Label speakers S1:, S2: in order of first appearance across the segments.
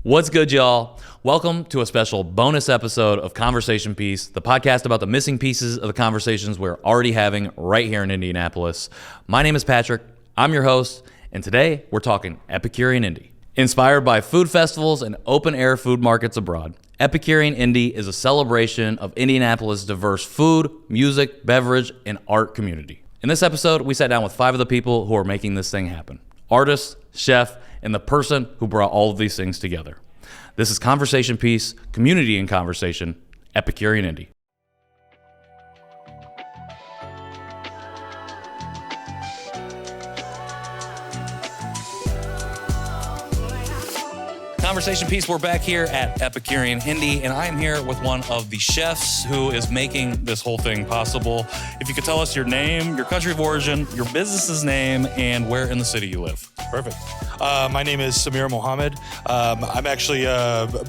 S1: What's good, y'all? Welcome to a special bonus episode of Conversation Piece, the podcast about the missing pieces of the conversations we're already having right here in Indianapolis. My name is Patrick. I'm your host, and today we're talking Epicurean Indy. Inspired by food festivals and open-air food markets abroad, Epicurean Indy is a celebration of Indianapolis' diverse food, music, beverage, and art community. In this episode, we sat down with 5 of the people who are making this thing happen. Artist, chef, and the person who brought all of these things together. This is Conversation Piece, Community in Conversation, Epicurean Indy. Conversation Piece, we're back here at Epicurean Indy, and I am here with one of the chefs who is making this whole thing possible. If you could tell us your name, your country of origin, your business's name, and where in the city you live.
S2: Perfect. My name is Samir Mohammed. I'm actually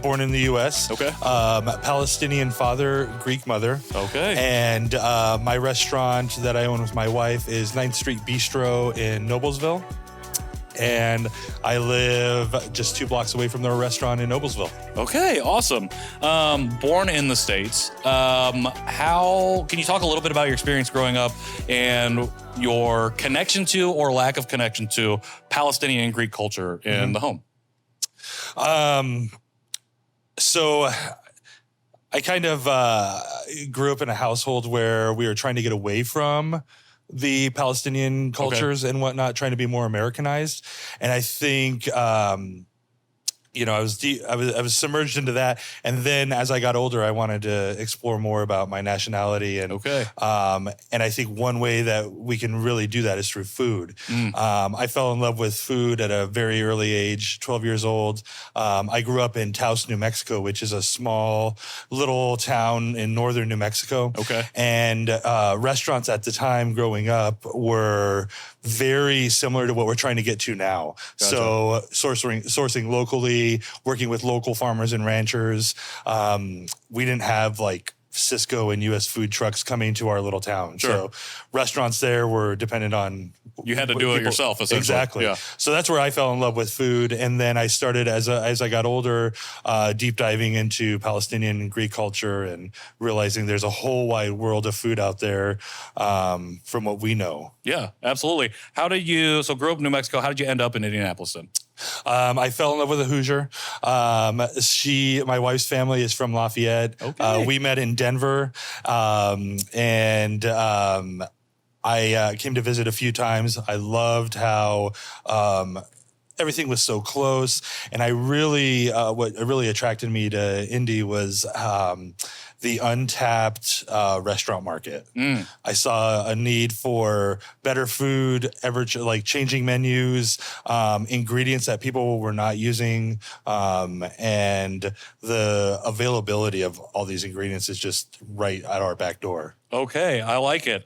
S2: born in the U.S.
S1: Okay.
S2: Palestinian father, Greek mother.
S1: Okay.
S2: And my restaurant that I own with my wife is 9th Street Bistro in Noblesville. And I live just 2 blocks away from the restaurant in Noblesville.
S1: Okay, awesome. Born in the States. How can you talk a little bit about your experience growing up and your connection to or lack of connection to Palestinian and Greek culture in the home?
S2: So I kind of grew up in a household where we were trying to get away from the Palestinian cultures and whatnot, trying to be more Americanized. And I think, I was submerged into that. And then as I got older, I wanted to explore more about my nationality. And and I think one way that we can really do that is through food. I fell in love with food at a very early age, 12 years old. I grew up in Taos, New Mexico, which is a small little town in northern New Mexico. And restaurants at the time growing up were very similar to what we're trying to get to now.
S1: Gotcha.
S2: So sourcing locally, working with local farmers and ranchers. We didn't have like Cisco and U.S. food trucks coming to our little town.
S1: Sure.
S2: So restaurants there were dependent on...
S1: You had to do it yourself, essentially.
S2: Exactly.
S1: Yeah.
S2: So that's where I fell in love with food. And then I started, as I got older, deep diving into Palestinian and Greek culture and realizing there's a whole wide world of food out there from what we know.
S1: Yeah, absolutely. So grew up in New Mexico, how did you end up in Indianapolis then?
S2: I fell in love with a Hoosier. My wife's family is from Lafayette.
S1: Okay.
S2: We met in Denver, and I came to visit a few times. I loved how everything was so close, and what really attracted me to Indy was the untapped restaurant market. I saw a need for better food, changing menus, ingredients that people were not using, and the availability of all these ingredients is just right at our back door.
S1: Okay, I like it.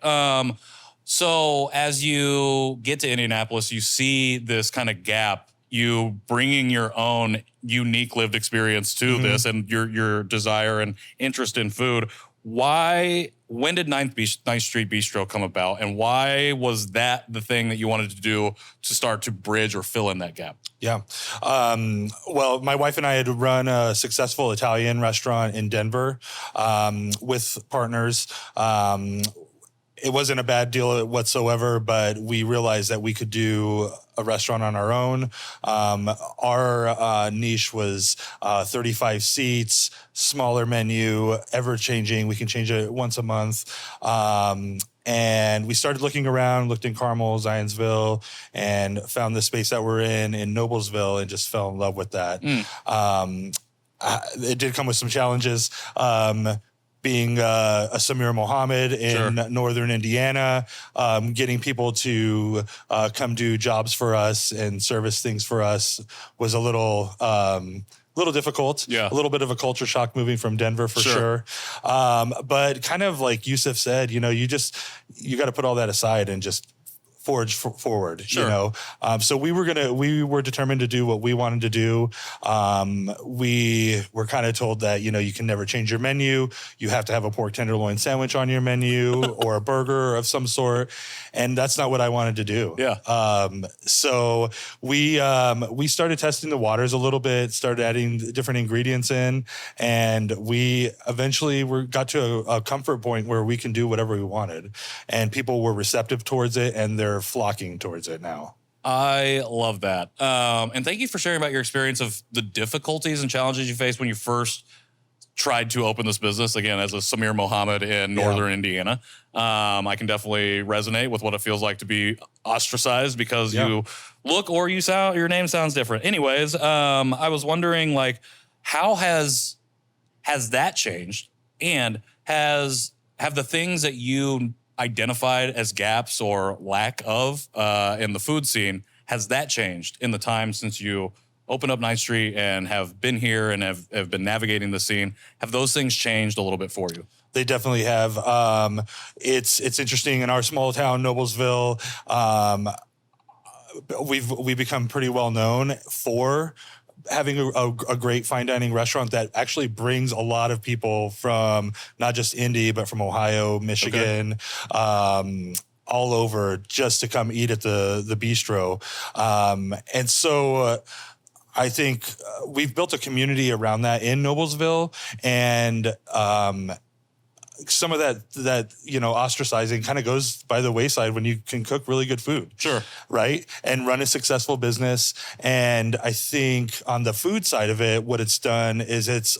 S1: So as you get to Indianapolis, you see this kind of gap, you bringing your own unique lived experience to this and your desire and interest in food. When did 9th Street Bistro come about, and why was that the thing that you wanted to do to start to bridge or fill in that gap?
S2: Yeah. Well, my wife and I had run a successful Italian restaurant in Denver with partners. It wasn't a bad deal whatsoever, but we realized that we could do a restaurant on our own. Our niche was 35 seats, smaller menu, ever-changing. We can change it once a month. And we started looking around, looked in Carmel, Zionsville, and found the space that we're in Noblesville and just fell in love with that. It did come with some challenges. Being a Samir Mohammed in northern Indiana, getting people to come do jobs for us and service things for us was a little difficult.
S1: Yeah.
S2: A little bit of a culture shock moving from Denver for sure. But kind of like Youssef said, you got to put all that aside and just forge forward,
S1: Sure.
S2: you know? So we were determined to do what we wanted to do. We were kind of told that, you know, you can never change your menu. You have to have a pork tenderloin sandwich on your menu or a burger of some sort. And that's not what I wanted to do.
S1: Yeah.
S2: So we started testing the waters a little bit, started adding different ingredients in, and we eventually got to a comfort point where we can do whatever we wanted. And people were receptive towards it, and they're flocking towards it now.
S1: I love that. And thank you for sharing about your experience of the difficulties and challenges you faced when you first tried to open this business, again, as a Samir Mohammed in Northern Indiana. I can definitely resonate with what it feels like to be ostracized because you look or you sound, your name sounds different. Anyways, I was wondering, like, how has that changed? And have the things that you identified as gaps or lack of in the food scene, has that changed in the time since you opened up 9th Street and have been here and have been navigating the scene? Have those things changed a little bit for you?
S2: They definitely have. It's interesting in our small town, Noblesville. We've become pretty well known for having a great fine dining restaurant that actually brings a lot of people from not just Indy, but from Ohio, Michigan, all over just to come eat at the Bistro. And so I think we've built a community around that in Noblesville, and some of that you know, ostracizing kind of goes by the wayside when you can cook really good food.
S1: Sure.
S2: Right? And run a successful business. And I think on the food side of it, what it's done is it's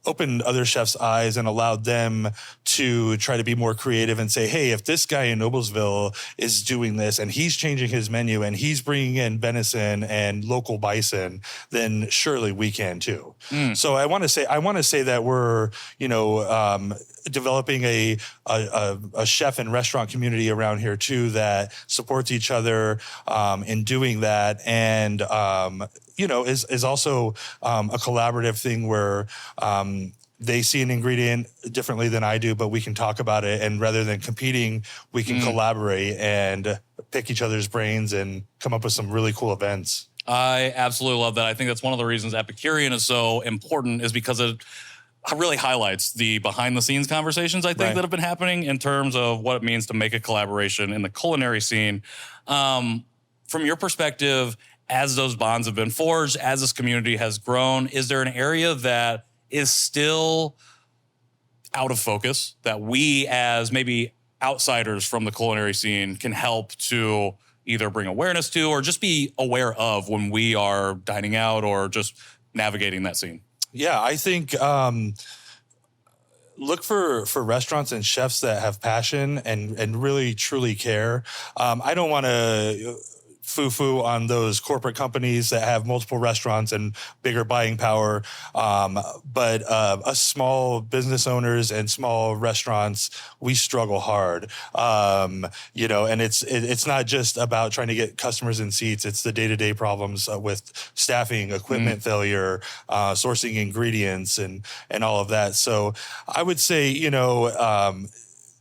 S2: opened other chefs' eyes and allowed them to try to be more creative and say, hey, if this guy in Noblesville is doing this and he's changing his menu and he's bringing in venison and local bison, then surely we can too. So I want to say that we're, you know, developing a chef and restaurant community around here too that supports each other in doing that, and you know, is also a collaborative thing where they see an ingredient differently than I do, but we can talk about it, and rather than competing, we can collaborate and pick each other's brains and come up with some really cool events.
S1: I absolutely love that. I think that's one of the reasons Epicurean is so important, is because it really highlights the behind the scenes conversations, I think, that have been happening in terms of what it means to make a collaboration in the culinary scene. From your perspective, as those bonds have been forged, as this community has grown, is there an area that is still out of focus that we as maybe outsiders from the culinary scene can help to either bring awareness to or just be aware of when we are dining out or just navigating that scene?
S2: Yeah, I think look for restaurants and chefs that have passion and really truly care. I don't want to foo-foo on those corporate companies that have multiple restaurants and bigger buying power. But us small business owners and small restaurants, we struggle hard. You know, and it's not just about trying to get customers in seats. It's the day-to-day problems with staffing, equipment failure, sourcing ingredients, and all of that. So I would say, you know,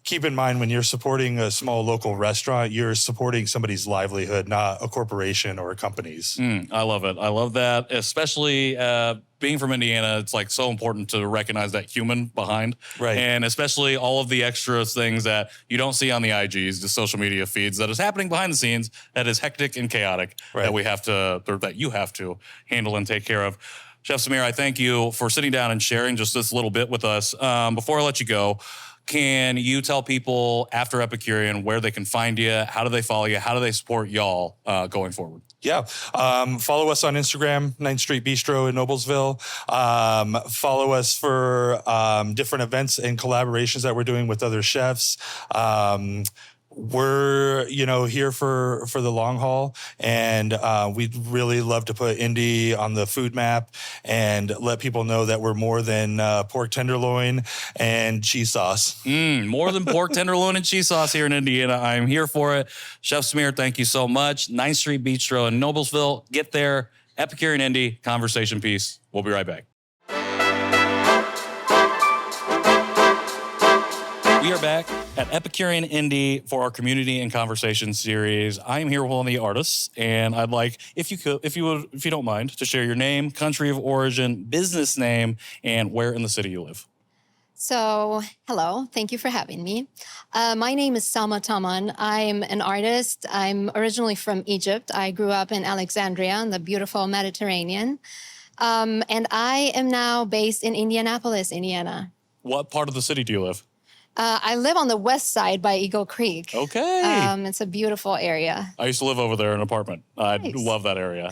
S2: keep in mind when you're supporting a small local restaurant, you're supporting somebody's livelihood, not a corporation or a company's.
S1: I love it. I love that, especially being from Indiana. It's like so important to recognize that human behind,
S2: Right.
S1: And especially all of the extra things that you don't see on the IGs, the social media feeds, that is happening behind the scenes, that is hectic and chaotic, that we have to, or that you have to handle and take care of. Chef Samir, I thank you for sitting down and sharing just this little bit with us. Before I let you go, can you tell people after Epicurean where they can find you? How do they follow you? How do they support y'all going forward?
S2: Yeah. Follow us on Instagram, 9th Street Bistro in Noblesville. Follow us for different events and collaborations that we're doing with other chefs. We're, you know, here for the long haul, and we'd really love to put Indy on the food map and let people know that we're more than pork tenderloin and cheese sauce.
S1: More than pork tenderloin and cheese sauce here in Indiana. I'm here for it. Chef Samir, thank you so much. 9th Street Bistro in Noblesville. Get there. Epicurean Indy, conversation piece. We'll be right back.
S3: We are back at Epicurean Indy for our Community and Conversation series. I am here with one of the artists, and I'd like, if you don't mind, to share your name, country of origin, business name, and where in the city you live.
S4: So, hello. Thank you for having me. My name is Salma Taman. I'm an artist. I'm originally from Egypt. I grew up in Alexandria in the beautiful Mediterranean. And I am now based in Indianapolis, Indiana.
S3: What part of the city do you live?
S4: I live on the west side by Eagle Creek.
S3: Okay.
S4: It's a beautiful area.
S3: I used to live over there in an apartment. I love that area.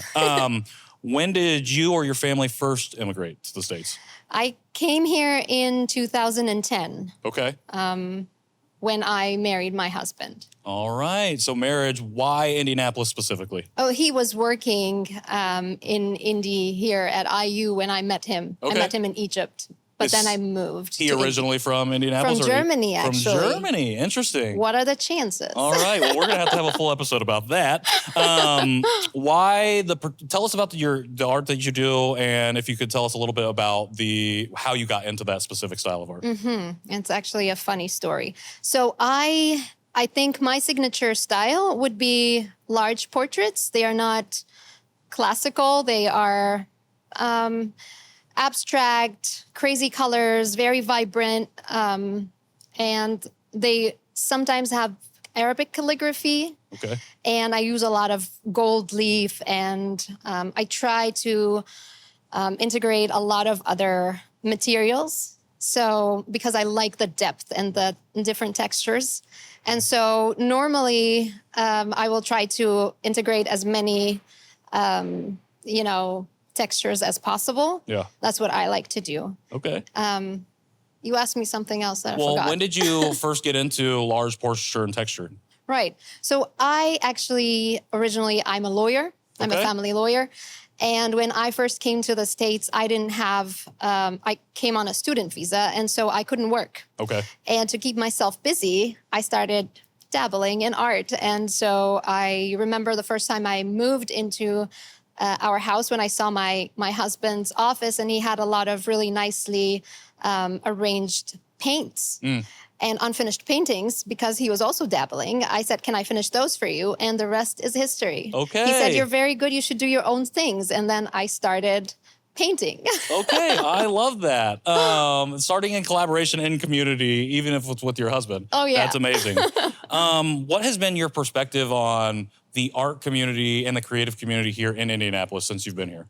S3: When did you or your family first immigrate to the States?
S4: I came here in 2010.
S3: Okay.
S4: When I married my husband.
S3: All right. So marriage, why Indianapolis specifically?
S4: Oh, he was working in Indy here at IU when I met him.
S3: Okay.
S4: I met him in Egypt, but then I moved.
S3: He originally from Indianapolis?
S4: From Germany, actually.
S3: From Germany. Interesting.
S4: What are the chances?
S3: All right. Well, we're going to have a full episode about that. Tell us about the art that you do, and if you could tell us a little bit about how you got into that specific style of art.
S4: Mm-hmm. It's actually a funny story. So I think my signature style would be large portraits. They are not classical. They are abstract, crazy colors, very vibrant, and they sometimes have Arabic calligraphy.
S3: Okay.
S4: And I use a lot of gold leaf, and I try to integrate a lot of other materials. So, because I like the depth and the different textures. And so normally I will try to integrate as many, textures as possible.
S3: Yeah.
S4: That's what I like to do.
S3: Okay.
S4: You asked me something else that I forgot.
S3: Well, when did you first get into large portraiture and texture?
S4: Right. So I actually, originally, I'm a lawyer. I'm a family lawyer. And when I first came to the States, I didn't have, I came on a student visa, and so I couldn't work.
S3: Okay.
S4: And to keep myself busy, I started dabbling in art. And so I remember the first time I moved into our house when I saw my husband's office, and he had a lot of really nicely arranged paints and unfinished paintings because he was also dabbling. I said, can I finish those for you? And the rest is history.
S3: Okay.
S4: He said, you're very good. You should do your own things. And then I started painting.
S3: Okay, I love that. Starting in collaboration in community, even if it's with your husband.
S4: Oh, yeah.
S3: That's amazing. What has been your perspective on the art community and the creative community here in Indianapolis since you've been here?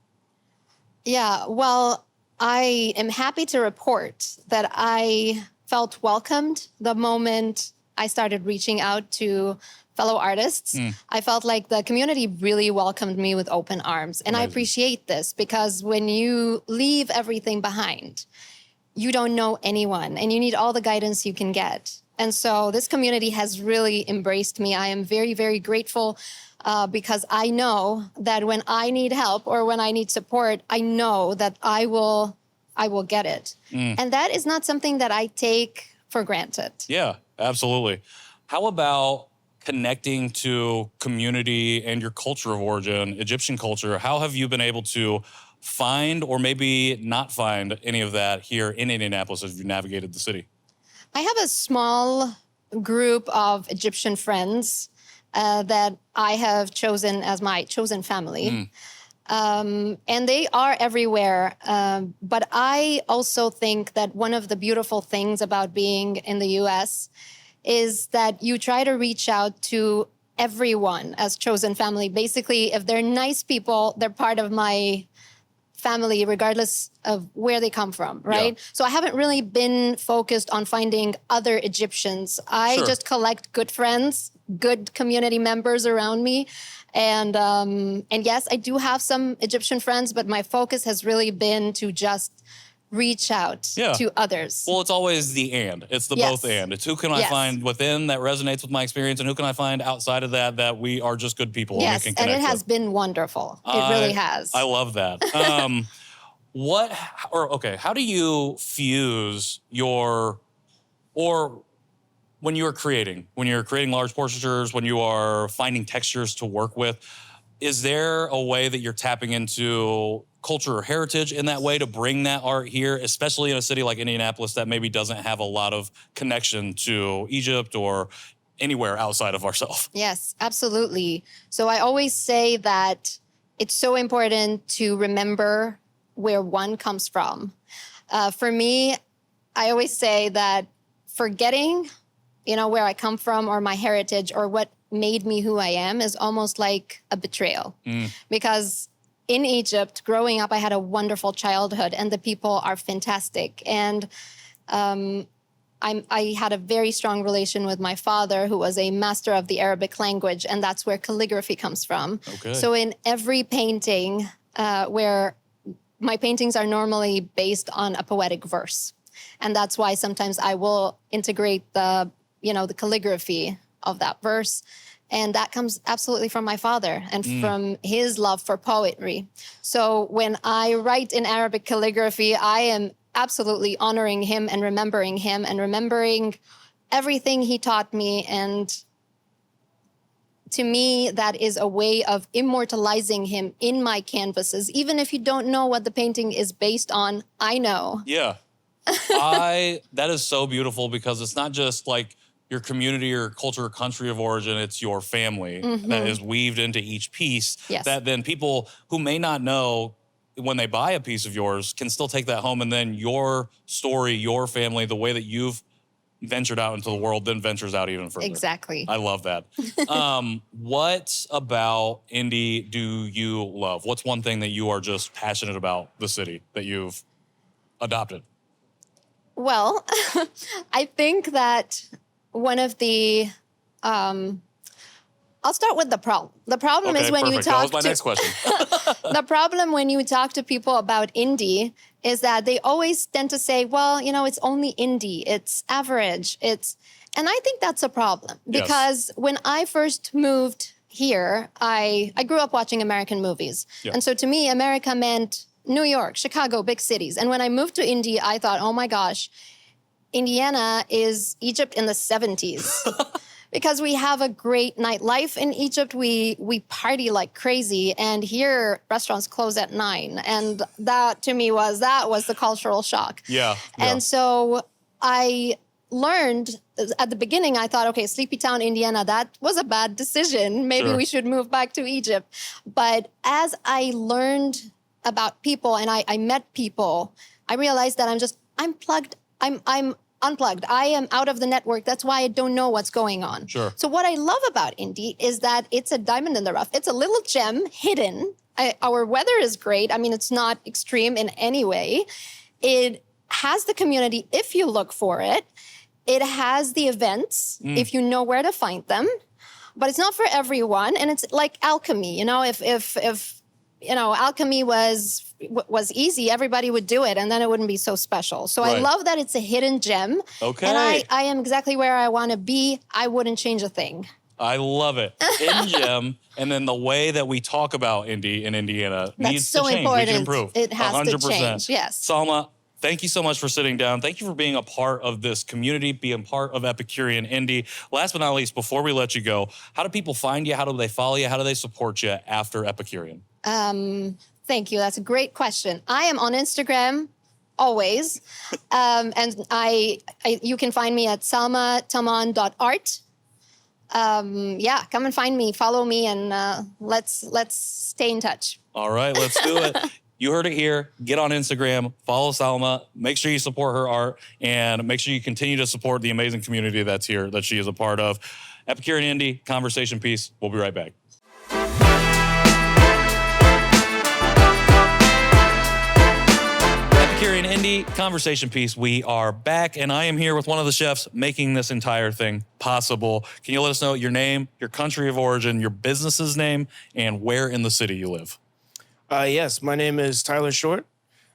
S4: Yeah, well, I am happy to report that I felt welcomed the moment I started reaching out to fellow artists. I felt like the community really welcomed me with open arms. And I appreciate this because when you leave everything behind, you don't know anyone and you need all the guidance you can get. And so this community has really embraced me. I am very, very grateful because I know that when I need help or when I need support, I know that I will get it. And that is not something that I take for granted.
S3: Yeah, absolutely. How about connecting to community and your culture of origin, Egyptian culture? How have you been able to find or maybe not find any of that here in Indianapolis as you navigated the city?
S4: I have a small group of Egyptian friends that I have chosen as my chosen family. And they are everywhere. But I also think that one of the beautiful things about being in the U.S. is that you try to reach out to everyone as chosen family. Basically, if they're nice people, they're part of my family, regardless of where they come from, right?
S3: Yeah.
S4: So I haven't really been focused on finding other Egyptians. I just collect good friends, good community members around me. And yes, I do have some Egyptian friends, but my focus has really been to just reach out to others.
S3: Well, it's always the and. It's the both and. It's who can I find within that resonates with my experience and who can I find outside of that we are just good people and we can connect
S4: and it has
S3: with.
S4: Been wonderful. It really has.
S3: I love that. How do you fuse when you're creating large portraitures, when you are finding textures to work with, is there a way that you're tapping into culture or heritage in that way to bring that art here, especially in a city like Indianapolis that maybe doesn't have a lot of connection to Egypt or anywhere outside of ourselves?
S4: Yes, absolutely. So I always say that it's so important to remember where one comes from. For me, I always say that forgetting, where I come from or my heritage or what made me who I am is almost like a betrayal. Because in Egypt, growing up, I had a wonderful childhood and the people are fantastic. And I had a very strong relation with my father, who was a master of the Arabic language, and that's where calligraphy comes from.
S3: Okay.
S4: So in every painting, where my paintings are normally based on a poetic verse, and that's why sometimes I will integrate the calligraphy of that verse, and that comes absolutely from my father and from his love for poetry. So when I write in Arabic calligraphy, I am absolutely honoring him and remembering everything he taught me. And to me, that is a way of immortalizing him in my canvases. Even if you don't know what the painting is based on, I know.
S3: Yeah. That is so beautiful, because it's not just like your community or culture or country of origin, it's your family that is weaved into each piece.
S4: Yes.
S3: That then people who may not know, when they buy a piece of yours, can still take that home, and then your story, your family, the way that you've ventured out into the world then ventures out even further.
S4: Exactly.
S3: I love that. What about Indy do you love? What's one thing that you are just passionate about the city that you've adopted?
S4: Well, I think that one of the I'll start with the problem. The problem is when you talk
S3: that was my next question.
S4: The problem when you talk to people about Indy is that they always tend to say, well, it's only Indy, it's average, and I think that's a problem, because when I first moved here, I grew up watching American movies.
S3: Yeah.
S4: And so to me, America meant New York, Chicago, big cities. And when I moved to Indy, I thought, oh my gosh, Indiana is Egypt in the 70s. Because we have a great nightlife in Egypt. We party like crazy. And here, restaurants close at 9. And that, to me, was the cultural shock.
S3: Yeah.
S4: And so I learned, at the beginning, I thought, okay, Sleepy Town, Indiana, that was a bad decision. Maybe we should move back to Egypt. But as I learned about people and I met people, I realized that I'm plugged. I'm unplugged. I am out of the network. That's why I don't know what's going on.
S3: Sure.
S4: So what I love about Indy is that it's a diamond in the rough. It's a little gem hidden. Our weather is great. I mean, it's not extreme in any way. It has the community if you look for it. It has the events if you know where to find them. But it's not for everyone. And it's like alchemy. If alchemy was easy, everybody would do it, and then it wouldn't be so special. So I love that it's a hidden gem.
S3: Okay.
S4: And I am exactly where I want to be. I wouldn't change a thing.
S3: I love it. Hidden gem, and then the way that we talk about Indy in Indiana needs
S4: so
S3: to change.
S4: important.
S3: We can improve.
S4: It has
S3: 100%.
S4: to change, yes.
S3: Salma, thank you so much for sitting down. Thank you for being a part of this community, being part of Epicurean Indy. Last but not least, before we let you go, how do people find you? How do they follow you? How do they support you after Epicurean?
S4: Thank you. That's a great question. I am on Instagram always. And you can find me at salmataman.art. Come and find me, follow me, and let's stay in touch.
S3: All right, let's do it. You heard it here. Get on Instagram, follow Salma, make sure you support her art, and make sure you continue to support the amazing community that's here, that she is a part of. Epicurean Indy, conversation piece. We'll be right back. Epicurean Indy, conversation piece. We are back, and I am here with one of the chefs making this entire thing possible. Can you let us know your name, your country of origin, your business's name, and where in the city you live?
S5: Yes, my name is Tyler Shortt.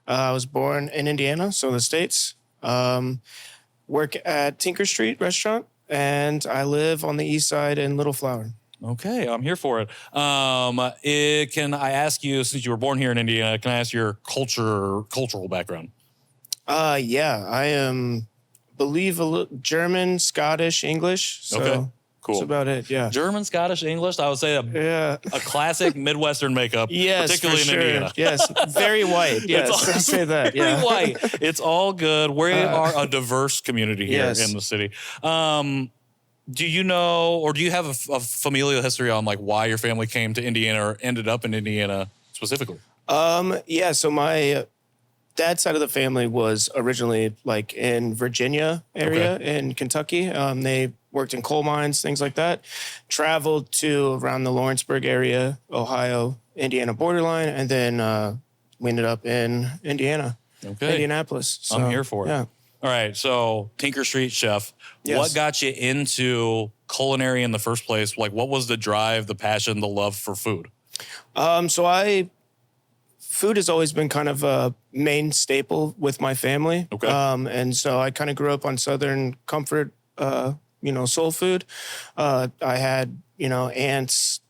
S5: I was born in Indiana, so the States. Work at Tinker Street Restaurant, and I live on the east side in Little Flower.
S3: Okay, I'm here for it. Can I ask you, since you were born here in Indiana, can I ask your cultural background?
S5: Yeah, I am, believe, German, Scottish, English. So.
S3: Okay, Cool.
S5: That's about it. Yeah.
S3: German, Scottish, English. I would say a classic Midwestern makeup,
S5: Yes,
S3: particularly
S5: for
S3: in
S5: sure.
S3: Indiana.
S5: Yes, very white. Yes, I'll say that.
S3: Very
S5: Yeah.
S3: white. It's all good. We are a diverse community here
S5: Yes.
S3: in the city. Do you know, or do you have a familial history on like why your family came to Indiana or ended up in Indiana specifically?
S5: Yeah. So my dad's side of the family was originally like in Virginia area in Kentucky. They worked in coal mines, things like that. Traveled to around the Lawrenceburg area, Ohio, Indiana borderline, and then we ended up in Indiana, Indianapolis. So,
S3: I'm here for it.
S5: Yeah.
S3: All right, so Tinker Street chef,
S5: Yes.
S3: what got you into culinary in the first place? Like, what was the drive, the passion, the love for food?
S5: Food has always been kind of a main staple with my family.
S3: Okay.
S5: And so I kind of grew up on Southern comfort, soul food. I had, aunts,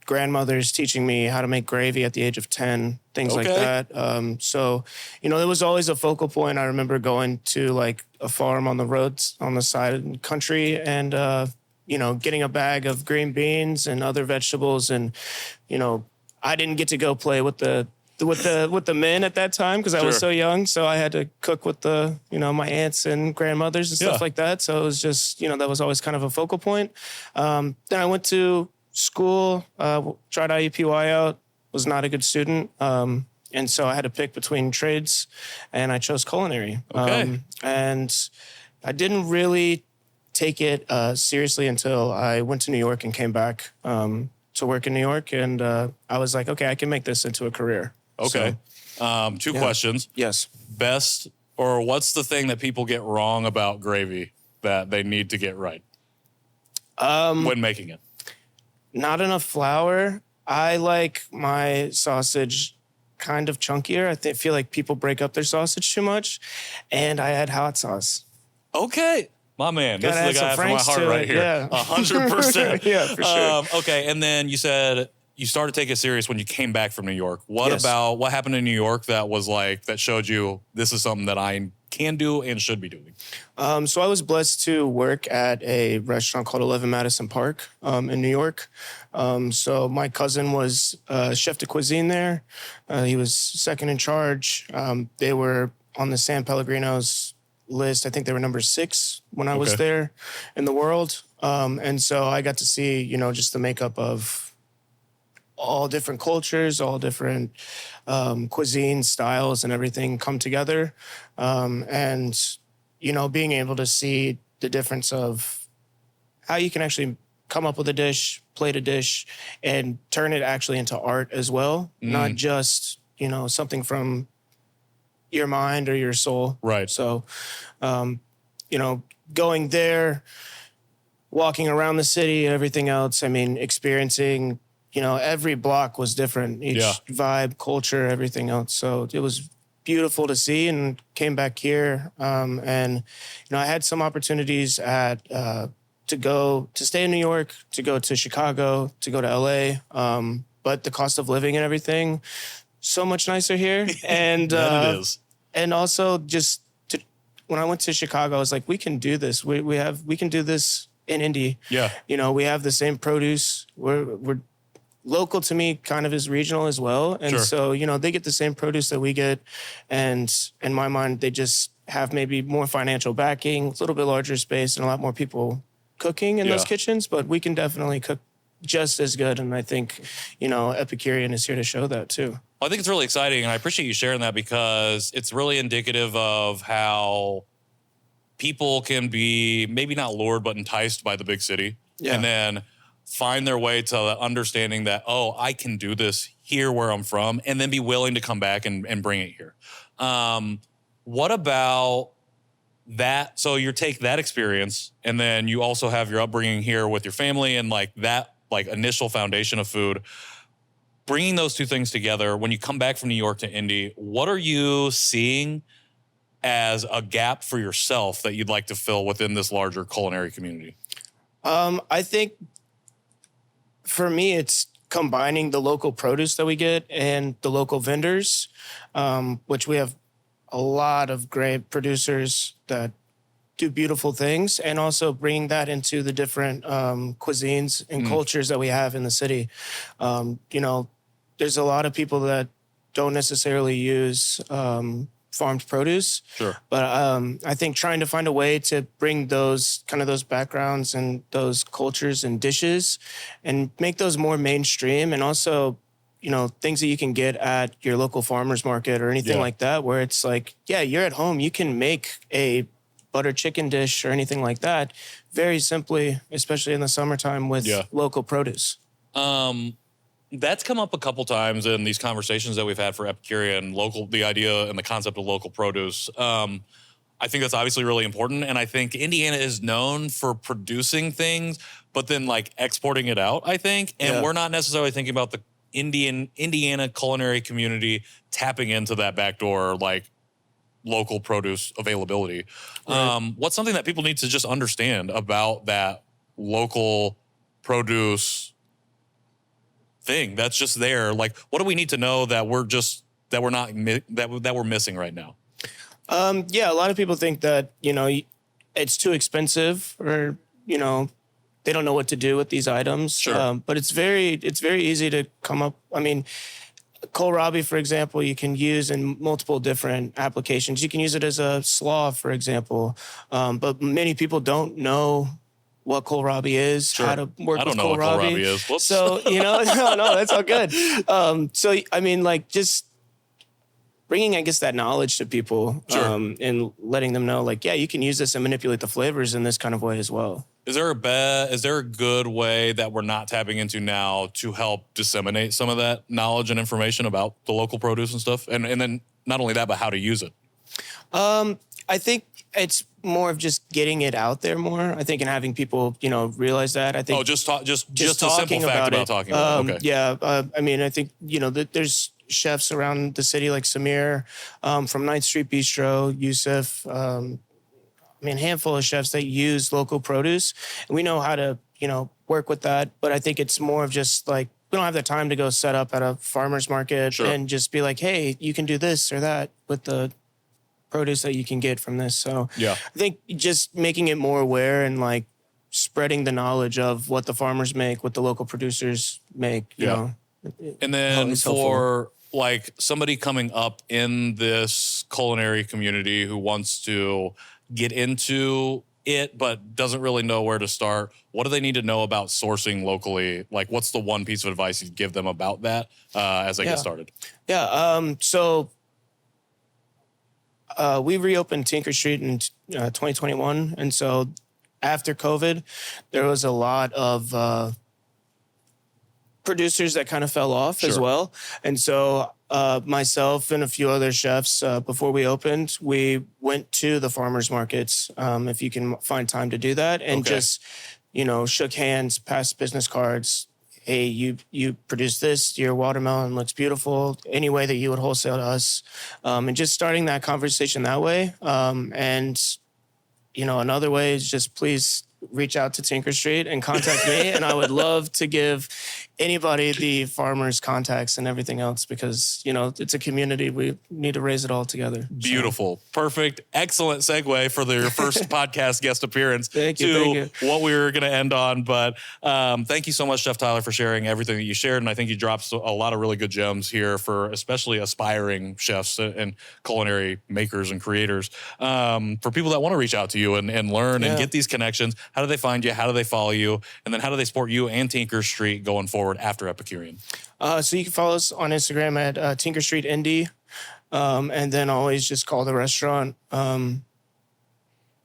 S5: grandmothers teaching me how to make gravy at the age of 10, things like that. There was always a focal point. I remember going to like a farm on the roads on the side of the country and, getting a bag of green beans and other vegetables. And, I didn't get to go play with the men at that time because I was so young. So I had to cook with my aunts and grandmothers and stuff like that. So it was just, that was always kind of a focal point. Then I went to school, tried IUPUI out, was not a good student. And so I had to pick between trades and I chose culinary. And I didn't really take it seriously until I went to New York and came back to work in New York. And I was like, okay, I can make this into a career.
S3: Okay. So, two questions.
S5: Yes.
S3: Best, or what's the thing that people get wrong about gravy that they need to get right when making it?
S5: Not enough flour. I like my sausage kind of chunkier. I feel like people break up their sausage too much. And I add hot sauce.
S3: Okay. My man, this
S5: Gotta
S3: is the
S5: add
S3: guy
S5: some
S3: from my
S5: Franks
S3: heart
S5: to
S3: right
S5: it,
S3: here.
S5: yeah.
S3: 100%.
S5: Yeah, for sure.
S3: Okay, and then you said you started taking it serious when you came back from New York. What happened in New York that showed you this is something that I can do and should be doing?
S5: So I was blessed to work at a restaurant called 11 Madison Park in New York. So my cousin was chef de cuisine there. He was second in charge. They were on the San Pellegrino's list. I think they were number 6 when I was there in the world. And so I got to see, just the makeup of all different cultures, all different cuisine styles and everything come together. And, being able to see the difference of how you can actually come up with a dish, plate a dish, and turn it actually into art as well. Not just, something from your mind or your soul.
S3: Right.
S5: So, going there, walking around the city and everything else, experiencing, every block was different. Each vibe, culture, everything else. So it was beautiful to see and came back here. And I had some opportunities to stay in New York, to go to Chicago, to go to LA. But the cost of living and everything, so much nicer here. And
S3: it is.
S5: And also just when I went to Chicago, I was like, we can do this. We can do this in Indy.
S3: Yeah.
S5: We have the same produce. We're local to me kind of is regional as well. And so, they get the same produce that we get. And in my mind, they just have maybe more financial backing, a little bit larger space, and a lot more people cooking in those kitchens. But we can definitely cook just as good. And I think, Epicurean is here to show that too.
S3: Well, I think it's really exciting, and I appreciate you sharing that because it's really indicative of how people can be maybe not lured, but enticed by the big city. Yeah. And then find their way to understanding that, I can do this here where I'm from, and then be willing to come back and bring it here. What about that? So you take that experience, and then you also have your upbringing here with your family and that initial foundation of food. Bringing those two things together, when you come back from New York to Indy, what are you seeing as a gap for yourself that you'd like to fill within this larger culinary community?
S5: I think for me, it's combining the local produce that we get and the local vendors, which we have a lot of great producers that do beautiful things, and also bringing that into the different cuisines and cultures that we have in the city. There's a lot of people that don't necessarily use farmed produce.
S3: Sure.
S5: But I think trying to find a way to bring those backgrounds and those cultures and dishes and make those more mainstream, and also, things that you can get at your local farmer's market or anything like that, where it's like, yeah, you're at home, you can make a butter chicken dish or anything like that very simply, especially in the summertime with local produce.
S3: That's come up a couple times in these conversations that we've had for Epicurean, the idea and the concept of local produce. I think that's obviously really important. And I think Indiana is known for producing things, but then like exporting it out, I think. And we're not necessarily thinking about the Indiana culinary community tapping into that backdoor, like local produce availability. Right. What's something that people need to just understand about that local produce thing that's just there? Like, what do we need to know that we're missing right now?
S5: A lot of people think that, it's too expensive, or, they don't know what to do with these items.
S3: Sure.
S5: But it's very easy to come up. I mean, kohlrabi, for example, you can use in multiple different applications. You can use it as a slaw, for example. But many people don't know what kohlrabi is, how to work with kohlrabi.
S3: I don't know what kohlrabi is. Whoops.
S5: So, no, that's all good. So, I mean, like, just bringing, I guess, that knowledge to people, and letting them know, like, yeah, you can use this and manipulate the flavors in this kind of way as well.
S3: Is there a good way that we're not tapping into now to help disseminate some of that knowledge and information about the local produce and stuff? And then not only that, but how to use it?
S5: I think it's more of just getting it out there more. I think, and having people, realize that. I think.
S3: Just a simple fact about talking about it. Okay.
S5: Yeah. I mean, I think, there's chefs around the city like Samir, from 9th Street Bistro, Youssef, a handful of chefs that use local produce. And we know how to, work with that. But I think it's more of just like, we don't have the time to go set up at a farmer's market and just be like, hey, you can do this or that with the produce that you can get from this. So I think just making it more aware and like spreading the knowledge of what the farmers make, what the local producers make, you know.
S3: And then for like somebody coming up in this culinary community who wants to get into it but doesn't really know where to start, what do they need to know about sourcing locally? Like, what's the one piece of advice you'd give them about that as they get started?
S5: So we reopened Tinker Street in 2021. And so after COVID, there was a lot of producers that kind of fell off as well. And so myself and a few other chefs, before we opened, we went to the farmers markets, if you can find time to do that, and just, shook hands, passed business cards. Hey, you produce this, your watermelon looks beautiful, any way that you would wholesale to us. And just starting that conversation that way. And, another way is just please reach out to Tinker Street and contact me. And I would love to give anybody the farmers' contacts and everything else, because, it's a community. We need to raise it all together.
S3: Beautiful. So. Perfect. Excellent segue for your first podcast guest appearance
S5: thank you.
S3: What we were going to end on. But thank you so much, Chef Tyler, for sharing everything that you shared. And I think you dropped a lot of really good gems here for especially aspiring chefs and culinary makers and creators. For people that want to reach out to you and learn and get these connections, how do they find you? How do they follow you? And then how do they support you and Tinker Street going forward after Epicurean?
S5: So you can follow us on Instagram at Tinker Street Indy. And then always just call the restaurant.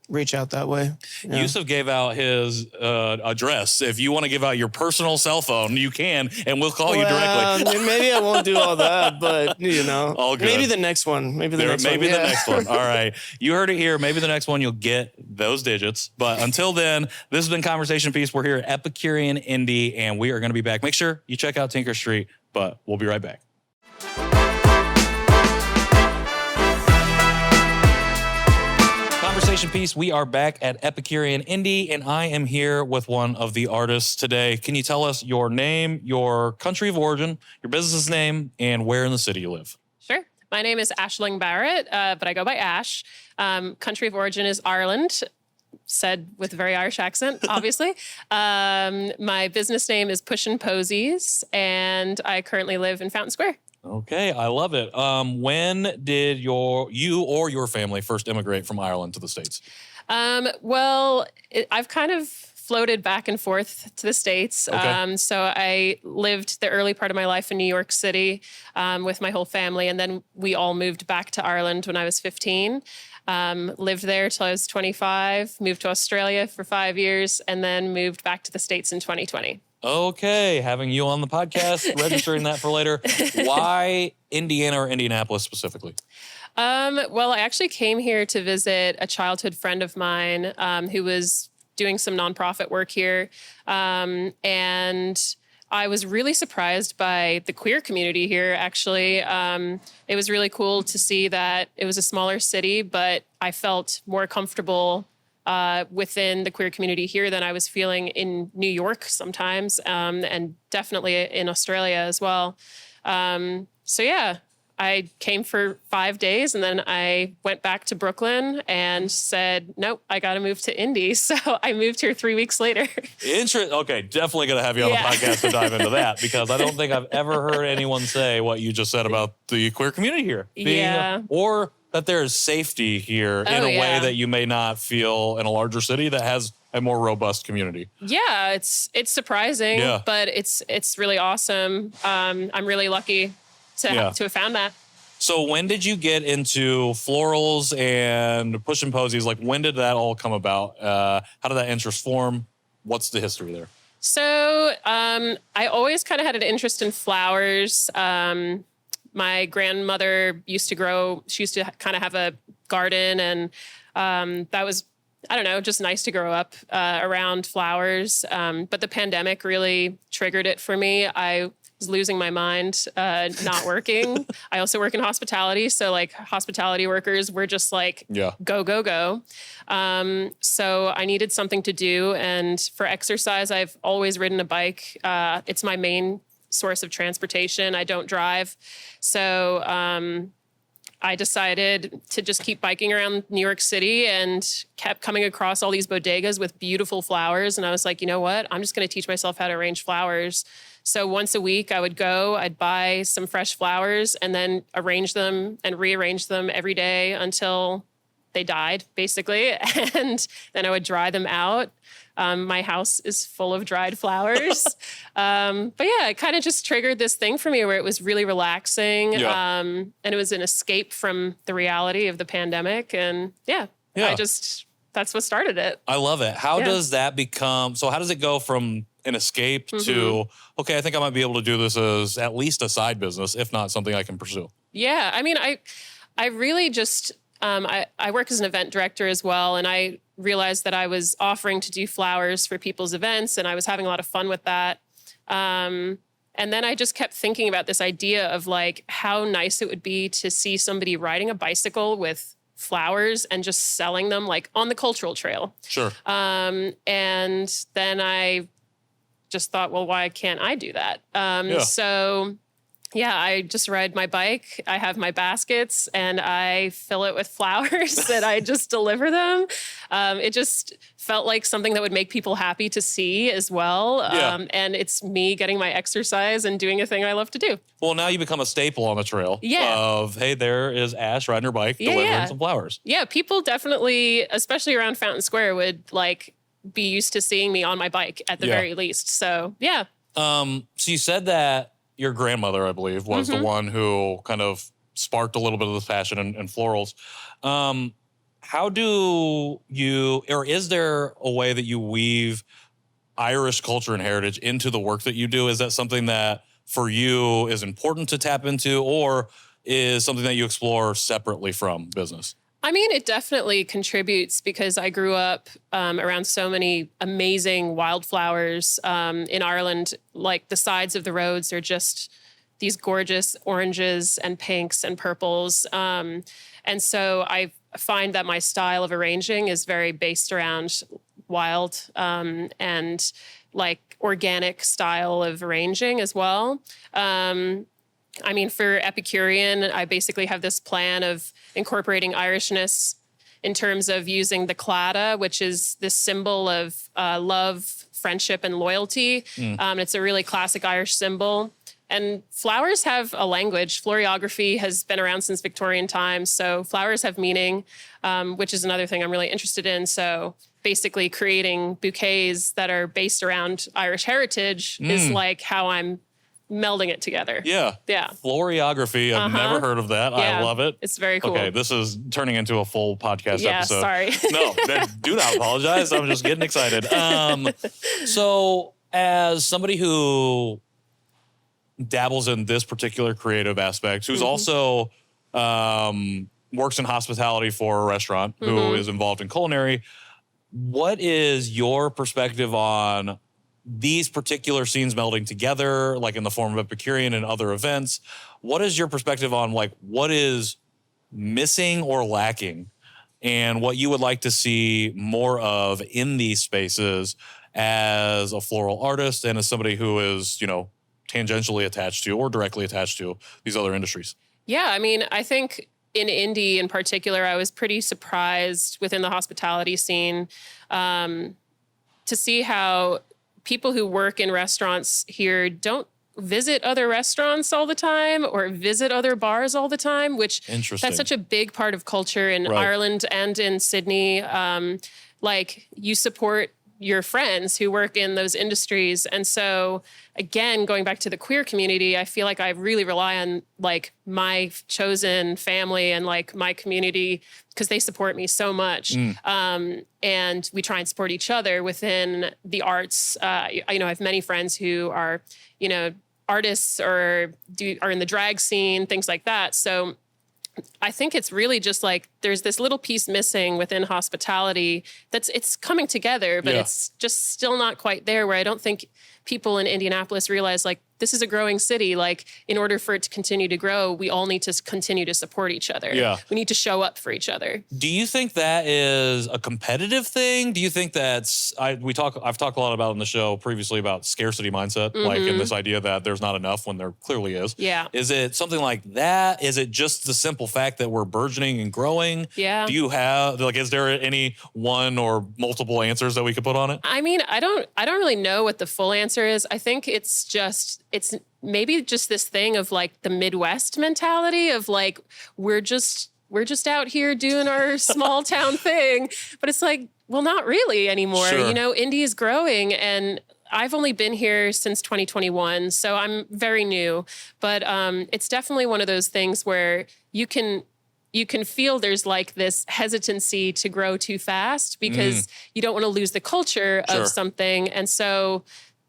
S5: Reach out that way. Yeah.
S3: Youssef gave out his address. If you want to give out your personal cell phone, you can, and we'll call you directly.
S5: Maybe I won't do all that, but
S3: all good.
S5: Maybe the next one. Maybe the next one. All right,
S3: you heard it here. Maybe the next one you'll get those digits. But until then, this has been Conversation Piece. We're here at Epicurean Indy, and we are going to be back. Make sure you check out Tinker Street, but we'll be right back. Conversation Piece. We are back at Epicurean Indy, and I am here with one of the artists today. Can you tell us your name, your country of origin, your business's name, and where in the city you live?
S6: Sure. My name is Aisling Barrett, but I go by Ash. Country of origin is Ireland. said with a very Irish accent, obviously. My business name is Pushin' Posies, and I currently live in Fountain Square.
S3: Okay, I love it. When did you or your family first immigrate from Ireland to the States?
S6: I've kind of floated back and forth to the States.
S3: Okay.
S6: So I lived the early part of my life in New York City with my whole family. And then we all moved back to Ireland when I was 15. Lived there till I was 25, moved to Australia for 5 years, and then moved back to the States in 2020.
S3: Okay, having you on the podcast, registering that for later. Why Indiana or Indianapolis specifically?
S6: I actually came here to visit a childhood friend of mine who was doing some nonprofit work here. And I was really surprised by the queer community here, actually. It was really cool to see that it was a smaller city, but I felt more comfortable within the queer community here than I was feeling in New York sometimes, and definitely in Australia as well. I came for 5 days and then I went back to Brooklyn and said, nope, I got to move to Indy. So I moved here 3 weeks later.
S3: Okay, definitely going to have you on the podcast to dive into that, because I don't think I've ever heard anyone say what you just said about the queer community here. Or that there is safety here in a way that you may not feel in a larger city that has a more robust community.
S6: Yeah, it's surprising, but it's really awesome. I'm really lucky to have found that.
S3: So when did you get into florals and Pushin' Posies? Like, when did that all come about? How did that interest form? What's the history there?
S6: So I always kind of had an interest in flowers. My grandmother used to kind of have a garden, and that was, I don't know, just nice to grow up around flowers. But the pandemic really triggered it for me. I was losing my mind, not working. I also work in hospitality. So like hospitality workers, we're just like, go, go, go. So I needed something to do. And for exercise, I've always ridden a bike. It's my main source of transportation. I don't drive. So I decided to just keep biking around New York City and kept coming across all these bodegas with beautiful flowers. And I was like, you know what? I'm just going to teach myself how to arrange flowers. So once a week I would go, I'd buy some fresh flowers and then arrange them and rearrange them every day until they died, basically. And then I would dry them out. My house is full of dried flowers. It kind of just triggered this thing for me where it was really relaxing. And it was an escape from the reality of the pandemic. And that's what started it.
S3: I love it. How does that how does it go from an escape to, okay, I think I might be able to do this as at least a side business, if not something I can pursue?
S6: Yeah. I mean, I really just, I work as an event director as well. And I realized that I was offering to do flowers for people's events, and I was having a lot of fun with that. And then I just kept thinking about this idea of like how nice it would be to see somebody riding a bicycle with flowers and just selling them like on the cultural trail.
S3: Sure.
S6: And then I just thought, well, why can't I do that? I just ride my bike. I have my baskets and I fill it with flowers and I just deliver them. It just felt like something that would make people happy to see as well. And it's me getting my exercise and doing a thing I love to do.
S3: Well, now you become a staple on the trail of, hey, there is Ash riding her bike, delivering some flowers. Yeah,
S6: people definitely, especially around Fountain Square, would like be used to seeing me on my bike at the very least. So, yeah.
S3: So you said that your grandmother, I believe, was the one who kind of sparked a little bit of this passion in florals. How do you, or is there a way that you weave Irish culture and heritage into the work that you do? Is that something that for you is important to tap into, or is something that you explore separately from business?
S6: I mean, it definitely contributes because I grew up around so many amazing wildflowers in Ireland. Like the sides of the roads are just these gorgeous oranges and pinks and purples. And so I find that my style of arranging is very based around wild and like organic style of arranging as well. I mean, for Epicurean, I basically have this plan of incorporating Irishness in terms of using the clada, which is this symbol of love, friendship, and loyalty. It's a really classic Irish symbol. And flowers have a language. Floriography has been around since Victorian times. So flowers have meaning, which is another thing I'm really interested in. So basically creating bouquets that are based around Irish heritage is like how I'm melding it together.
S3: Yeah.
S6: Yeah.
S3: Floriography. I've never heard of that. I love it.
S6: It's very cool.
S3: Okay, this is turning into a full podcast
S6: Yeah,
S3: episode.
S6: sorry.
S3: No, do not apologize. I'm just getting excited. So as somebody who dabbles in this particular creative aspect, who's also works in hospitality for a restaurant, who is involved in culinary, what is your perspective on these particular scenes melding together, like in the form of Epicurean and other events? What is your perspective on like what is missing or lacking, and what you would like to see more of in these spaces as a floral artist and as somebody who is, you know, tangentially attached to or directly attached to these other industries?
S6: Yeah, I mean, I think in Indy in particular, I was pretty surprised within the hospitality scene to see how people who work in restaurants here don't visit other restaurants all the time or visit other bars all the time, which that's such a big part of culture in Ireland and in Sydney. Like you support your friends who work in those industries. And so again, going back to the queer community, I feel like I really rely on like my chosen family and like my community because they support me so much. And we try and support each other within the arts. I have many friends who are, artists or are in the drag scene, things like that. So I think it's really just like there's this little piece missing within hospitality it's coming together, but it's just still not quite there, where I don't think people in Indianapolis realize like this is a growing city. Like in order for it to continue to grow, we all need to continue to support each other. Yeah. We need to show up for each other.
S3: Do you think that is a competitive thing? Do you think that's, I've talked a lot about on the show previously about scarcity mindset, like in this idea that there's not enough when there clearly is.
S6: Yeah.
S3: Is it something like that? Is it just the simple fact that we're burgeoning and growing?
S6: Yeah.
S3: Do you have, like, is there any one or multiple answers that we could put on it?
S6: I mean, I don't really know what the full answer is. I think it's maybe just this thing of like the Midwest mentality of like, we're just out here doing our small town thing, but it's like, well, not really anymore.
S3: Sure.
S6: Indy is growing, and I've only been here since 2021, so I'm very new, but it's definitely one of those things where you can feel there's like this hesitancy to grow too fast because you don't want to lose the culture of something. And so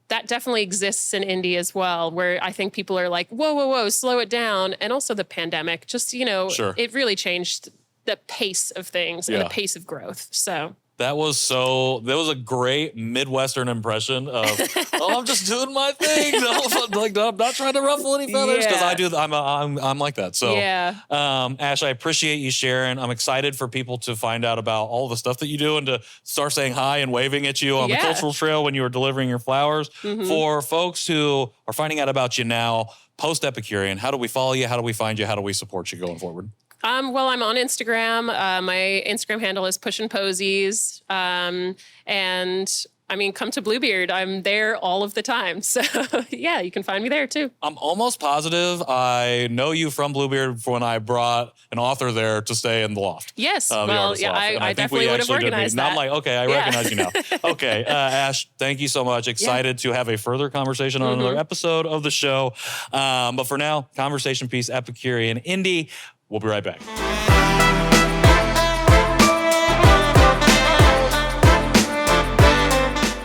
S6: that definitely exists in Indy as well, where I think people are like, whoa, slow it down. And also the pandemic, just, it really changed the pace of things and the pace of growth. So
S3: that was a great Midwestern impression of, I'm just doing my thing. I'm not trying to ruffle any feathers because I'm like that. So, Ash, I appreciate you sharing. I'm excited for people to find out about all the stuff that you do and to start saying hi and waving at you on the cultural trail when you were delivering your flowers. For folks who are finding out about you now, post Epicurean, how do we follow you? How do we find you? How do we support you going forward?
S6: Well, I'm on Instagram. My Instagram handle is pushinposies. And I mean, come to Bluebeard. I'm there all of the time. So yeah, you can find me there too.
S3: I'm almost positive I know you from Bluebeard when I brought an author there to stay in the loft.
S6: Yes.
S3: I
S6: definitely would have organized that.
S3: Now I'm like, okay, I recognize you now. Okay, Ash, thank you so much. Excited to have a further conversation on another episode of the show. But for now, conversation piece, Epicurean Indy. We'll be right back.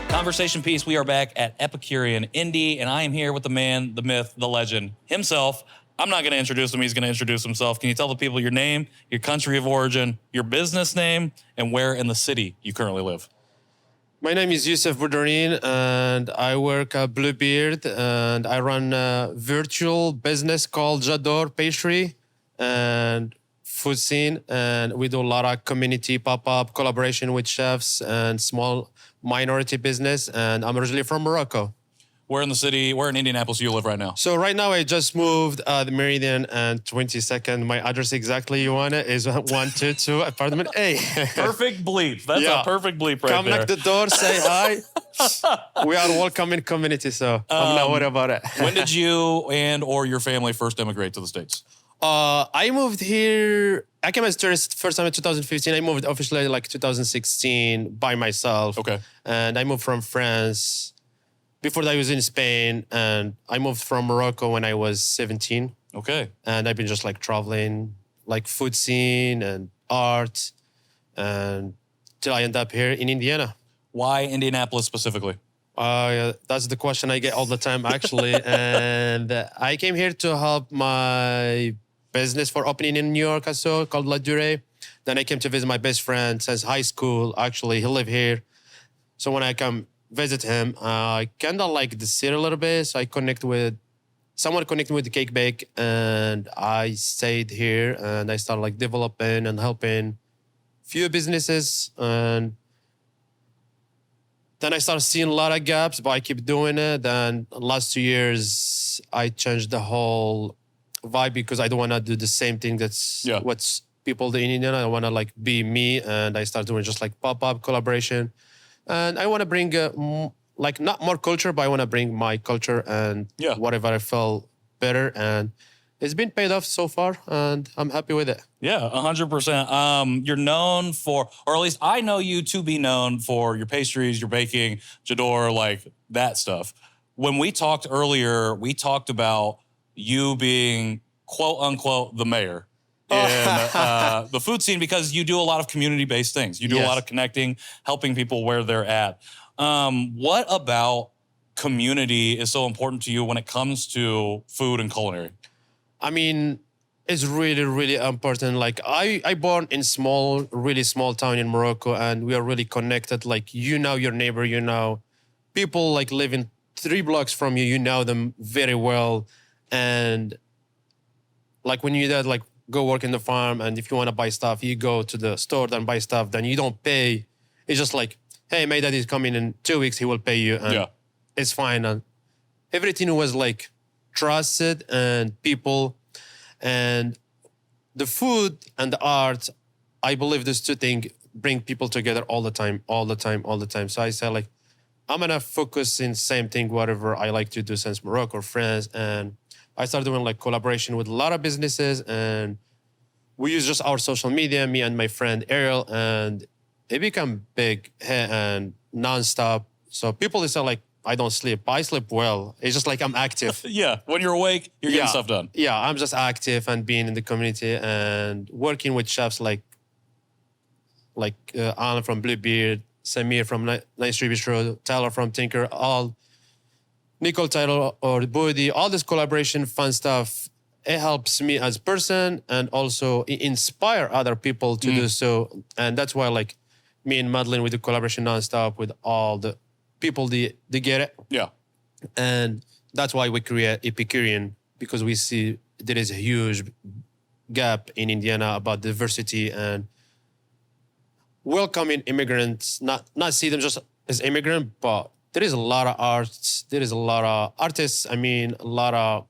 S3: Conversation piece. We are back at Epicurean Indy, and I am here with the man, the myth, the legend himself. I'm not going to introduce him. He's going to introduce himself. Can you tell the people your name, your country of origin, your business name, and where in the city you currently live?
S7: My name is Youssef Boudarine, and I work at Bluebeard, and I run a virtual business called J'adore Pastry and food scene, and we do a lot of community pop-up collaboration with chefs and small minority business, and I'm originally from Morocco.
S3: Where in the city, where in Indianapolis do you live right now?
S7: So right now I just moved the Meridian and 22nd. My address exactly you want it is 122 apartment A.
S3: Perfect bleep. That's a perfect bleep right
S7: Come
S3: there.
S7: knock the door, say hi. We are welcoming community, so I'm not worried about it.
S3: When did you and or your family first immigrate to the States?
S7: I moved here. I came as tourist first time in 2015. I moved officially like 2016 by myself.
S3: Okay.
S7: And I moved from France. Before that, I was in Spain, and I moved from Morocco when I was 17.
S3: Okay.
S7: And I've been just like traveling, like food scene and art, and till I end up here in Indiana.
S3: Why Indianapolis specifically?
S7: That's the question I get all the time, actually. And I came here to help my business for opening in New York, also called La Durée. Then I came to visit my best friend since high school. Actually, he lived here. So when I come visit him, I kind of like the city a little bit. So I someone connected with the cake bake, and I stayed here and I started like developing and helping few businesses. And then I started seeing a lot of gaps, but I keep doing it. Then last 2 years, I changed the whole vibe because I don't want to do the same thing that's what's people do in Indiana. I want to like be me, and I start doing just like pop-up collaboration. And I want to bring like not more culture, but I want to bring my culture and whatever I felt better. And it's been paid off so far, and I'm happy with it.
S3: Yeah, 100%. You're known for, or at least I know you to be known for your pastries, your baking, J'adore, like that stuff. When we talked earlier, we talked about you being quote unquote the mayor in the food scene because you do a lot of community-based things. You do a lot of connecting, helping people where they're at. What about community is so important to you when it comes to food and culinary?
S7: I mean, it's really, really important. Like I born in really small town in Morocco, and we are really connected. Like, you know your neighbor, you know people like living 3 blocks from you, you know them very well. And like when you did like go work in the farm, and if you want to buy stuff, you go to the store and buy stuff, then you don't pay. It's just like, hey, my dad is coming in 2 weeks, he will pay you. And it's fine. And everything was like trusted and people, and the food and the art, I believe these two things bring people together all the time. So I said like, I'm going to focus in same thing, whatever I like to do since Morocco or France. And I started doing like collaboration with a lot of businesses, and we use just our social media, me and my friend Ariel, and it became big and nonstop. So people say like, I don't sleep. I sleep well. It's just like I'm active.
S3: When you're awake, you're getting stuff done.
S7: Yeah, I'm just active and being in the community and working with chefs like Alan from Bluebeard, Samir from Nice Street Bistro, Tyler from Tinker, Nicole Tyler or Bodhi, all this collaboration, fun stuff. It helps me as a person, and also inspire other people to do so. And that's why like me and Madeline, we do collaboration nonstop with all the people, they get it.
S3: Yeah.
S7: And that's why we create Epicurean, because we see there is a huge gap in Indiana about diversity and welcoming immigrants, not see them just as immigrant, but there is a lot of arts, there is a lot of artists, a lot of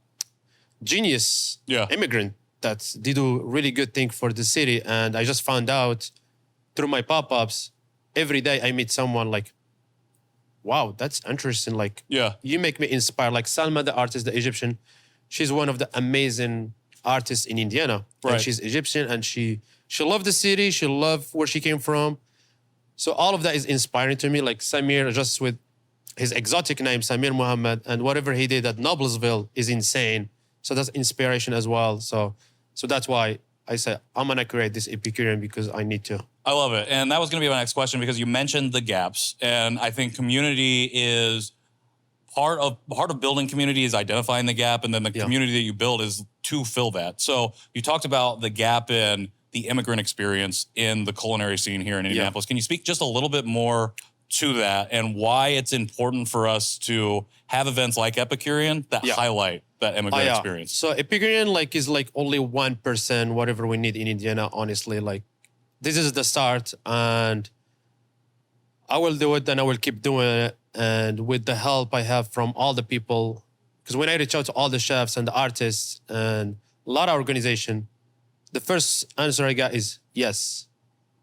S7: genius immigrant that they do really good thing for the city. And I just found out through my pop-ups, every day I meet someone like, wow, that's interesting. Like, you make me inspired. Like Salma, the artist, the Egyptian, she's one of the amazing artists in Indiana. Right. And she's Egyptian, and she loved the city. She loved where she came from. So all of that is inspiring to me. Like Samir, just with his exotic name, Samir Mohammed, and whatever he did at Noblesville is insane. So that's inspiration as well. So that's why I said, I'm going to create this Epicurean because I need to.
S3: I love it. And that was going to be my next question, because you mentioned the gaps. And I think community is part of building community is identifying the gap. And then the community that you build is to fill that. So you talked about the gap in the immigrant experience in the culinary scene here in Indianapolis. Can you speak just a little bit more to that and why it's important for us to have events like Epicurean that highlight that immigrant experience?
S7: So Epicurean is only 1% whatever we need in Indiana, honestly. Like, this is the start, and I will do it and I will keep doing it. and with the help I have from all the people, because when I reach out to all the chefs and the artists and a lot of organization, the first answer I got is yes,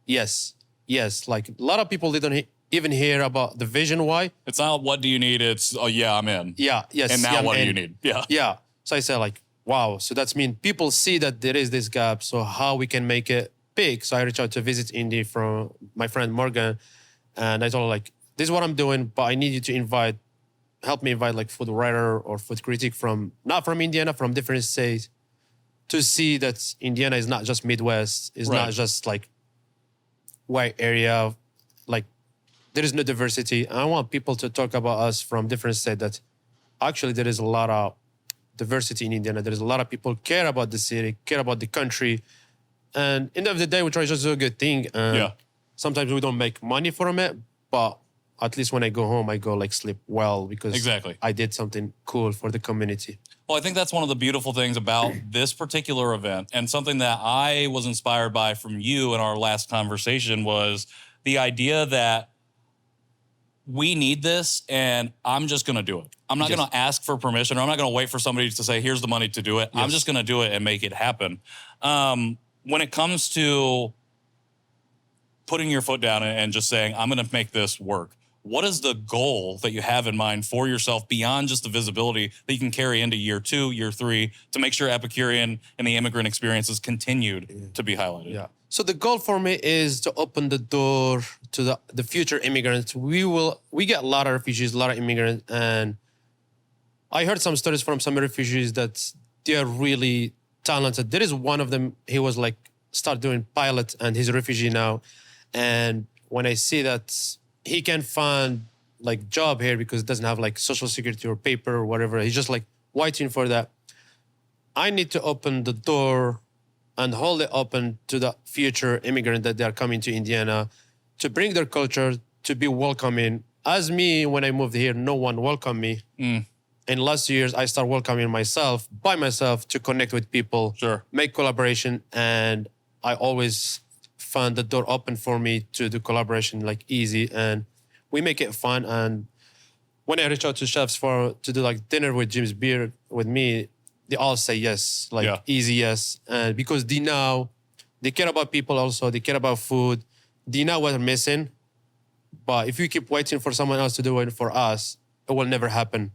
S7: yes, yes. Like a lot of people didn't even hear about the vision why.
S3: It's not what do you need, it's oh yeah, I'm in.
S7: Yeah, yes.
S3: And now
S7: yeah,
S3: what do you
S7: and-
S3: need? Yeah.
S7: Yeah. So I said like, wow. So that's mean people see that there is this gap. So how we can make it big? So I reached out to Visit Indy from my friend Morgan, and I told her like, this is what I'm doing, but I need you to help me invite like food writer or food critic from, not from Indiana, from different states, to see that Indiana is not just Midwest, is
S3: Right.
S7: not just like white area, like there is no diversity. I want people to talk about us from different states that actually there is a lot of diversity in Indiana. There is a lot of people care about the city, care about the country. And at the end of the day, we try just to do a good thing. And
S3: Yeah.
S7: sometimes we don't make money from it, but at least when I go home, I go like sleep well because
S3: Exactly.
S7: I did something cool for the community.
S3: Well, I think that's one of the beautiful things about this particular event, and something that I was inspired by from you in our last conversation was the idea that we need this and I'm just going to do it. I'm not
S7: Yes.
S3: going to ask for permission, or I'm not going to wait for somebody to say, here's the money to do it. I'm
S7: Yes.
S3: just going to do it and make it happen. When it comes to putting your foot down and just saying, I'm going to make this work, what is the goal that you have in mind for yourself beyond just the visibility that you can carry into year 2, year 3 to make sure Epicurean and the immigrant experience is continued to be highlighted?
S7: Yeah. So the goal for me is to open the door to the future immigrants. We get a lot of refugees, a lot of immigrants, and I heard some stories from some refugees that they are really talented. There is one of them, he was like start doing pilot and he's a refugee now. And when I see that he can find like job here because it doesn't have like social security or paper or whatever, he's just like waiting for that. I need to open the door and hold it open to the future immigrant that they are coming to Indiana, to bring their culture, to be welcoming. As me, when I moved here, no one welcomed me. In last years, I started welcoming myself, by myself, to connect with people,
S3: Sure.
S7: make collaboration, and I always found the door open for me to do collaboration like easy, and we make it fun. And when I reach out to chefs to do like dinner with James Beard with me, they all say yes, like
S3: Yeah.
S7: easy yes. And because they care about people also, they care about food. They know what they're missing. But if you keep waiting for someone else to do it for us, it will never happen.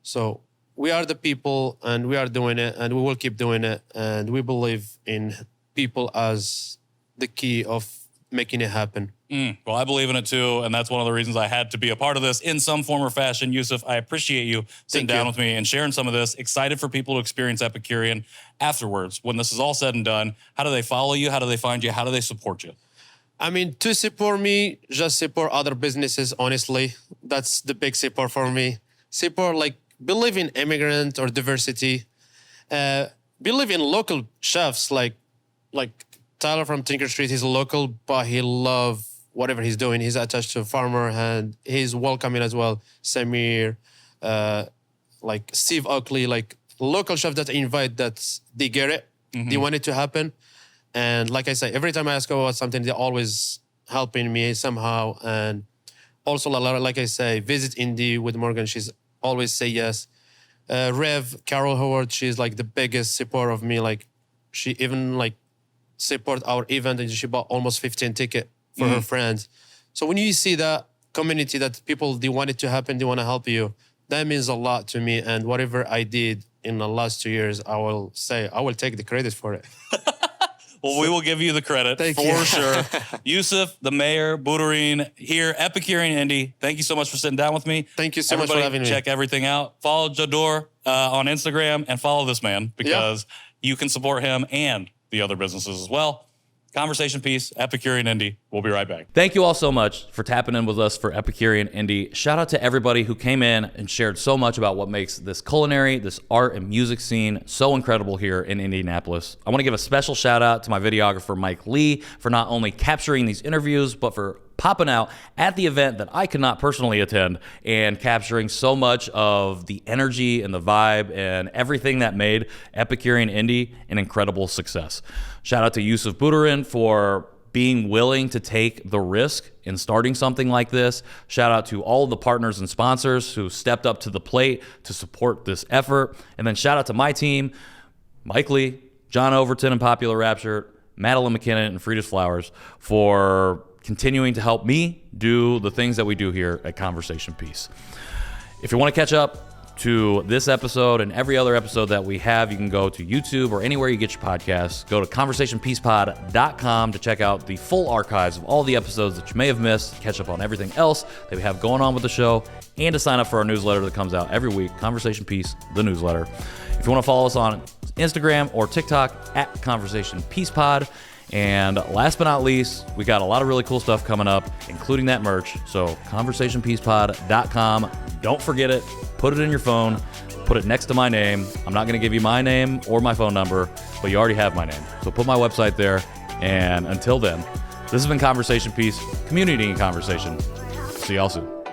S7: So we are the people and we are doing it and we will keep doing it. And we believe in people as the key of making it happen.
S3: Well, I believe in it too, and that's one of the reasons I had to be a part of this in some form or fashion. Youssef, I appreciate you sitting
S7: Thank
S3: down
S7: you.
S3: with me and sharing some of this. Excited for people to experience Epicurean afterwards. When this is all said and done, how do they follow you? How do they find you? How do they support you?
S7: I mean, to support me, just support other businesses, honestly. That's the big support for me. Support, like, believe in immigrant or diversity. Believe in local chefs, like Tyler from Tinker Street. He's local, but he love whatever he's doing. He's attached to a farmer and he's welcoming as well. Samir, like Steve Oakley, like local chef that I invite that they get it. They want it to happen. And like I say, every time I ask about something, they're always helping me somehow. And also, like I say, Visit Indy with Morgan. She's always say yes. Carol Howard, she's like the biggest support of me. Like she even like support our event and she bought almost 15 tickets for her friends. So when you see that community, that people, they want it to happen, they want to help you, that means a lot to me. And whatever I did in the last 2 years, I will take the credit for it.
S3: Well, we will give you the credit
S7: Thank
S3: for
S7: you.
S3: sure. Youssef, the mayor, Boudarine here, Epicurean Indy. Thank you so much for sitting down with me.
S7: Thank you so much for
S3: Everybody
S7: having me.
S3: check everything out. Follow Jador on Instagram and follow this man because you can support him and the other businesses as well. Conversation piece, Epicurean Indy. We'll be right back.
S1: Thank you all so much for tapping in with us for Epicurean Indy. Shout out to everybody who came in and shared so much about what makes this culinary, this art and music scene so incredible here in Indianapolis. I want to give a special shout out to my videographer, Mike Lee, for not only capturing these interviews, but for popping out at the event that I could not personally attend and capturing so much of the energy and the vibe and everything that made Epicurean Indy an incredible success. Shout out to Youssef Boudarine for being willing to take the risk in starting something like this. Shout out to all of the partners and sponsors who stepped up to the plate to support this effort. And then shout out to my team, Mike Lee, John Overton and Popular Rap Shirt, Madeline McKinnon and Frida's Flowers, for continuing to help me do the things that we do here at Conversation Piece. If you want to catch up to this episode and every other episode that we have, you can go to YouTube or anywhere you get your podcasts. Go to conversationpiecepod.com to check out the full archives of all the episodes that you may have missed, catch up on everything else that we have going on with the show, and to sign up for our newsletter that comes out every week, Conversation Piece, the newsletter. If you want to follow us on Instagram or TikTok at Conversation Piece Pod. And last but not least, we got a lot of really cool stuff coming up, including that merch. So conversationpiecepod.com. Don't forget it. Put it in your phone. Put it next to my name. I'm not going to give you my name or my phone number, but you already have my name. So put my website there. And until then, this has been Conversation Piece, community and conversation. See y'all soon.